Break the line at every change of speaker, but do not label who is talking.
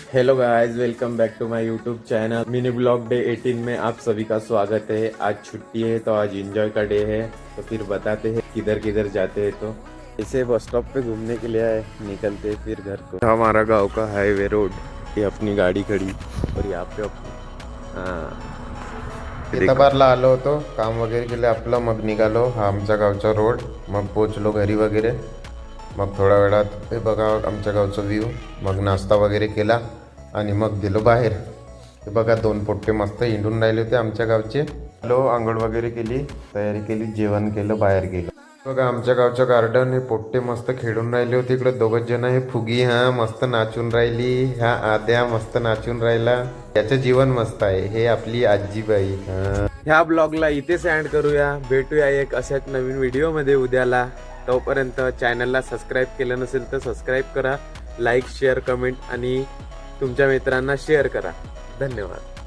Hello guys, welcome back to my YouTube channel mini vlog day 18 में आप सभी का स्वागत है। आज छुट्टी है तो आज एंजॉय का डे है, तो फिर बताते हैं किधर किधर जाते हैं। तो इसे बस स्टॉप पे घूमने के लिए आए, निकलते हैं फिर घर को। हमारा गांव का हाईवे रोड, ये अपनी गाड़ी खड़ी और यहाँ पे
बारला आलो होतो काम वगैरे केलं आपलं, मग निघालो हा आमच्या गावचा रोड, मग पोचलो घरी वगैरे। मग थोड्या वेळात हे बघा आमच्या गावचा व्ह्यू, मग नाश्ता वगैरे केला आणि मग गेलो बाहेर। हे बघा दोन पोट्टे मस्त हिंडून राहिले होते आमच्या गावचे। आलो, आंघोळ वगैरे केली, तयारी केली, जेवण केलं, बाहेर गेलो। बघा आमच्या गावचं गार्डन, हे पोट्टे मस्त खेळून राहिले होते। इकडे दोघच जण, हे फुगी हा मस्त नाचून राहिली, हा आद्या मस्त नाचून राहिला। याचं जीवन मस्त आहे। हे आपली आजीबाई।
ह्या ब्लॉगला इथेच एंड करूया, भेटूया एक अशाच नवीन व्हिडिओ मध्ये उद्याला। तोपर्यंत चॅनलला सबस्क्राईब केलं नसेल तर सबस्क्राईब करा, लाईक शेअर कमेंट आणि तुमच्या मित्रांना शेअर करा। धन्यवाद।